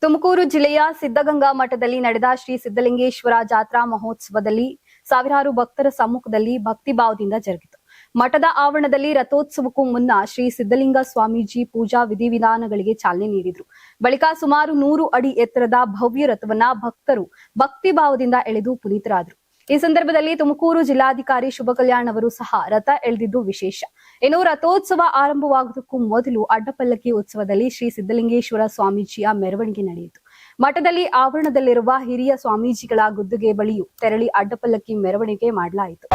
ತುಮಕೂರು ಜಿಲ್ಲೆಯ ಸಿದ್ಧಗಂಗಾ ಮಠದಲ್ಲಿ ನಡೆದ ಶ್ರೀ ಸಿದ್ಧಲಿಂಗೇಶ್ವರ ಜಾತ್ರಾ ಮಹೋತ್ಸವದಲ್ಲಿ ಸಾವಿರಾರು ಭಕ್ತರ ಸಮ್ಮುಖದಲ್ಲಿ ಭಕ್ತಿಭಾವದಿಂದ ಜರುಗಿತು. ಮಠದ ಆವರಣದಲ್ಲಿ ರಥೋತ್ಸವಕ್ಕೂ ಮುನ್ನ ಶ್ರೀ ಸಿದ್ಧಲಿಂಗ ಸ್ವಾಮೀಜಿ ಪೂಜಾ ವಿಧಿವಿಧಾನಗಳಿಗೆ ಚಾಲನೆ ನೀಡಿದರು. ಬಳಿಕ ಸುಮಾರು 100 ಅಡಿ ಎತ್ತರದ ಭವ್ಯ ರಥವನ್ನ ಭಕ್ತರು ಭಕ್ತಿಭಾವದಿಂದ ಎಳೆದು ಪುನೀತರಾದರು. ಈ ಸಂದರ್ಭದಲ್ಲಿ ತುಮಕೂರು ಜಿಲ್ಲಾಧಿಕಾರಿ ಶುಭ ಕಲ್ಯಾಣ್ ಅವರು ಸಹ ರಥ ಎಳೆದಿದ್ದು ವಿಶೇಷ. ಇನ್ನು ರಥೋತ್ಸವ ಆರಂಭವಾಗುವುದಕ್ಕೂ ಮೊದಲು ಅಡ್ಡಪಲ್ಲಕ್ಕಿ ಉತ್ಸವದಲ್ಲಿ ಶ್ರೀ ಸಿದ್ಧಲಿಂಗೇಶ್ವರ ಸ್ವಾಮೀಜಿಯ ಮೆರವಣಿಗೆ ನಡೆಯಿತು. ಮಠದಲ್ಲಿ ಆವರಣದಲ್ಲಿರುವ ಹಿರಿಯ ಸ್ವಾಮೀಜಿಗಳ ಗುದ್ದುಗೆ ಬಳಿಯೂ ತೆರಳಿ ಅಡ್ಡಪಲ್ಲಕ್ಕಿ ಮೆರವಣಿಗೆ ಮಾಡಲಾಯಿತು.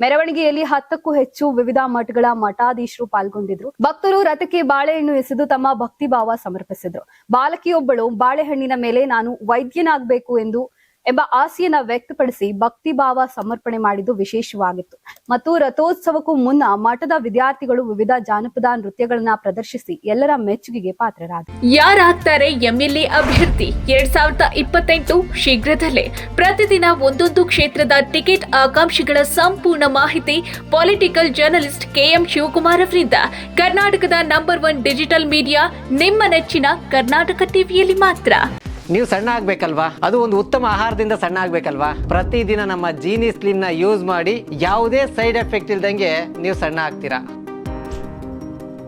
ಮೆರವಣಿಗೆಯಲ್ಲಿ 10ಕ್ಕೂ ಹೆಚ್ಚು ವಿವಿಧ ಮಠಗಳ ಮಠಾಧೀಶರು ಪಾಲ್ಗೊಂಡಿದ್ರು. ಭಕ್ತರು ರಥಕ್ಕೆ ಬಾಳೆಹಣ್ಣು ಎಸೆದು ತಮ್ಮ ಭಕ್ತಿಭಾವ ಸಮರ್ಪಿಸಿದ್ರು. ಬಾಲಕಿಯೊಬ್ಬಳು ಬಾಳೆಹಣ್ಣಿನ ಮೇಲೆ ನಾನು ವೈದ್ಯನಾಗಬೇಕು ಎಂಬ ಆಸೆಯನ್ನ ವ್ಯಕ್ತಪಡಿಸಿ ಭಕ್ತಿಭಾವ ಸಮರ್ಪಣೆ ಮಾಡಿದ್ದು ವಿಶೇಷವಾಗಿತ್ತು. ಮತ್ತು ರಥೋತ್ಸವಕ್ಕೂ ಮುನ್ನ ಮಠದ ವಿದ್ಯಾರ್ಥಿಗಳು ವಿವಿಧ ಜಾನಪದ ನೃತ್ಯಗಳನ್ನ ಪ್ರದರ್ಶಿಸಿ ಎಲ್ಲರ ಮೆಚ್ಚುಗೆಗೆ ಪಾತ್ರರಾದರು. ಯಾರಾಗ್ತಾರೆ ಎಂಎಲ್ಎ ಅಭ್ಯರ್ಥಿ 2028 ಶೀಘ್ರದಲ್ಲೇ. ಪ್ರತಿದಿನ ಒಂದೊಂದು ಕ್ಷೇತ್ರದ ಟಿಕೆಟ್ ಆಕಾಂಕ್ಷಿಗಳ ಸಂಪೂರ್ಣ ಮಾಹಿತಿ ಪೊಲಿಟಿಕಲ್ ಜರ್ನಲಿಸ್ಟ್ ಕೆಎಂ ಶಿವಕುಮಾರ್ ಅವರಿಂದ. ಕರ್ನಾಟಕದ ನಂಬರ್ 1 ಡಿಜಿಟಲ್ ಮೀಡಿಯಾ ನಿಮ್ಮ ನೆಚ್ಚಿನ ಕರ್ನಾಟಕ ಟಿವಿಯಲ್ಲಿ ಮಾತ್ರ. ನೀವು ಸಣ್ಣ ಆಗ್ಬೇಕಲ್ವಾ? ಅದು ಒಂದು ಉತ್ತಮ ಆಹಾರದಿಂದ ಸಣ್ಣ ಆಗ್ಬೇಕಲ್ವಾ? ಪ್ರತಿದಿನ ನಮ್ಮ ಜೀನಿ ಸ್ಲಿಮ್ ನ ಯೂಸ್ ಮಾಡಿ ಯಾವುದೇ ಸೈಡ್ ಎಫೆಕ್ಟ್ ಇಲ್ದಂಗೆ ನೀವು ಸಣ್ಣ ಆಗ್ತೀರಾ.